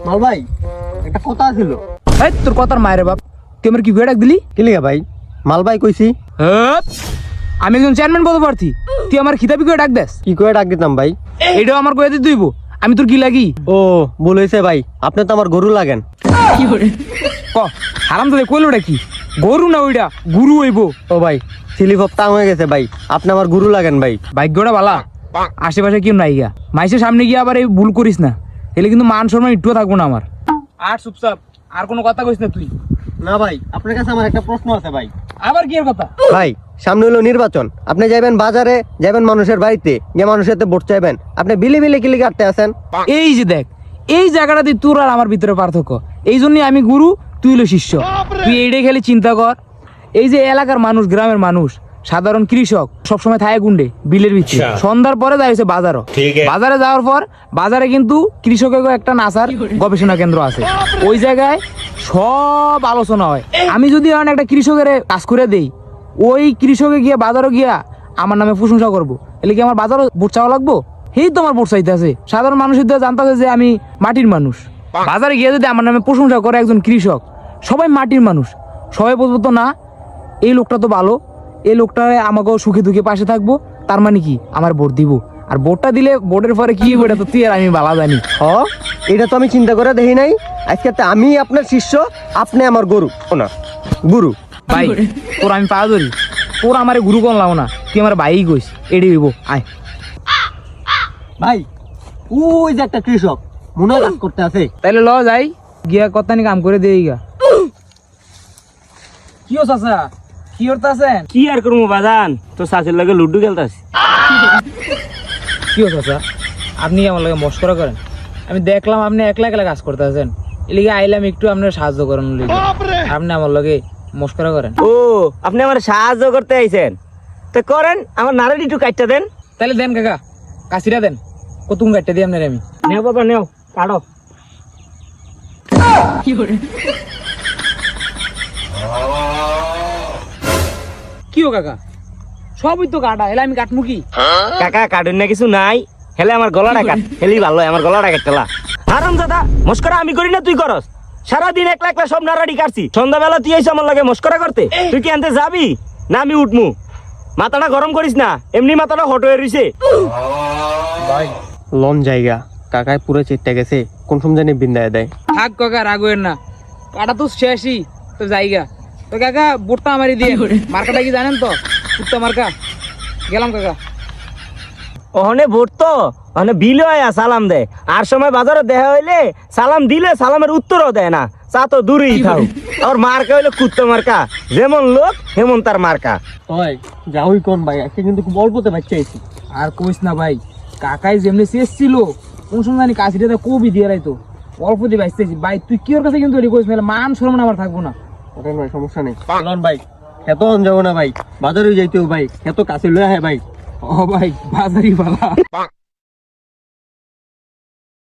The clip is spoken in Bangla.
মাল ভাই একটা কথা ছিল। এই তোর কথার মায়ের বাপ, তুই আমার কি গুয়ে ডাক দিলি? কি লিগা ভাই? মাল ভাই কইছি। হেৎ, আমি একজন চেয়ারম্যান পদপ্রার্থী, তুই আমার খিতাবি করে ডাক দেস? কি করে ডাক দিতাম ভাই? এটাও আমার কয়ে দিতে হইব? আমি তোর কি লাগি? ও ভুল হয়েছে ভাই, আপনি তো আমার গরু লাগেন। ক হারাম দাদা কইলোটা কি? গরু না ওইটা গুরু হইব। ও ভাই স্লিপ অফ টাং হয়ে গেছে ভাই, আপনি আমার গরু লাগেন ভাই। ভাগ্যটা বালা, আশেপাশে কেউ নাই গা, মাইসের সামনে গিয়ে আবার এই ভুল করিস না, এলে কিন্তু মান সম্মান একটুও থাকবো না আমার। আর চুপচাপ, আর কোনো কথা কইস না তুই। না ভাই, আপনার কাছে আমার একটা প্রশ্ন আছে ভাই। আবার কি এর কথা? ভাই সামনে হলো নির্বাচন, আপনি যাবেন বাজারে, যাবেন মানুষের বাড়িতে, গিয়ে মানুষের হাতে ভোট চাইবেন, আপনি বিলি বিলি কিলি কাটতে আছেন। এই যে দেখ, এই জায়গাটাতে তোর আর আমার ভিতরে পার্থক্য। এই জন্যই আমি গুরু, তুই হলো শিষ্য। তুই এইটাই খালি চিন্তা কর, এই যে এলাকার মানুষ, গ্রামের মানুষ, সাধারণ কৃষক সবসময় থাকে গুন্ডে বিলের ভিতরে, সন্ধ্যার পরে যাই হচ্ছে বাজারও। বাজারে যাওয়ার পর বাজারে কিন্তু কৃষকের একটা নাসার গবেষণা কেন্দ্র আছে, ওই জায়গায় সব আলোচনা হয়। আমি যদি এখন একটা কৃষকের কাজ করে দেই, ওই কৃষকে গিয়ে বাজারও গিয়া আমার নামে প্রশংসা করবো, এলে কি আমার বাজারও ভোট চাওয়া লাগবো? এই তো আমার ভোট চাইতে আছে। সাধারণ মানুষের তো জানতে যে আমি মাটির মানুষ, বাজারে গিয়ে যদি আমার নামে প্রশংসা করে একজন কৃষক, সবাই মাটির মানুষ, সবাই বলবো তো না এই লোকটা তো ভালো, এই লোকটা আমাকেও সুখে দুঃখে পাশে থাকবো, তার মানে কি আমার ভোট দিব। আর ভোটটা দিলে ভোটের পরে কি হবে এটা তো তুই আর আমি ভালো জানি। এটা তো আমি চিন্তা করে দেখি নাই। আজকে তো আমি আপনার শিষ্য, আপনি আমার গরু। ও না গুরু ভাই, তোর আমি পা ধরি, তোর আমার গুরু করলাম না, তুই আমার ভাই কইস, এড়ে হইব। আয় ভাই, ওই যে একটা কৃষক মনে হয় কাজ করতে আছে। তাইলে ল যাই, গিয়া কথা নি কাম করে দেই গা। কি ও চাচা, কি করতে আছেন? কি আর করবো বাজান, তো চাষের লাগে লুডু খেলতেছি। কি ও চাচা, আপনি আমার লাগে মস্করা করেন? আমি দেখলাম আপনি একলা একলা কাজ করতে আছেন, এলিগে আইলাম একটু আপনার সাহায্য করেন লিগে, আপনি আমার লগে মস্করা করেন? ও আপনি আমার সাহায্য করতে আইছেন, তো করেন, আমার নাড়ি একটু কাটটা দেন। তাহলে দেন কাকা, কাশিরা দেন, কতুম কাটতে দিই আপনার আমি। নেও বাবা নেও, কাটো। কি ও কাকা, সবই তো কাটা, এলে আমি কাটমু কি? কাকা কাটুন না কিছু নাই, হেলে আমার গলাটা কাট, হেলি ভালো হয়, আমার গলাটা কাটতেলা। আরাম দাদা মস্করা আমি করি না, তুই করস। সারাদিন একলা একলা সব নাড়াড়ি কাটছি, সন্ধ্যাবেলা তুই এসে আমার লাগে মস্করা করতে। তুই কি আনতে যাবি না আমি উঠমু? মাথাটা গরম করিস না, এমনি মাথাটা হট হয়ে রইছে। ভাই লন জায়গা, কাকায় পুরো চেটটা গেছে, কোন সময় জানি বিন্দায় দেয়। থাক কাকা, রাগবেন না, কাটা তো শেষই তো জায়গা। তো কাকা বোটটা আমারই দিয়ে, মার্কাটা কি জানেন তো? কুত্তা মার্কা। গেলাম কাকা। ওখানে ভোট তো ওখানে বিল হয় সালাম দেয়, আর সময় বাজারে দেখা হইলে সালাম দিলে সালামের উত্তরও দেয় না, চা তো দূরেই থাও। আর মার্কা হইলে কুত্তা মার্কা, যেমন লোক হেমন তার মার্কা। ভাই যাওই কোন ভাই, আজকে কিন্তু খুব অল্পতে বাচ্চা আইছি। আর কইস না ভাই, কাকাই যেমনি শেষ ছিল, কোন সময় জানি কাশিটা কবি দিয়ে রাইতো, অল্প দিয়ে বাঁচতেছি ভাই। তুই কি ওর কাছে কিন্তু এটি কইস না, মান সম্মান আমার থাকবো না। ওঠেন ভাই, সমস্যা নেই। লন ভাই, এত যাবো না ভাই, বাজারে যাইতেও ভাই, এত কাছে লয়ে আহে ভাই। ও ভাই, বাজারি ভালা।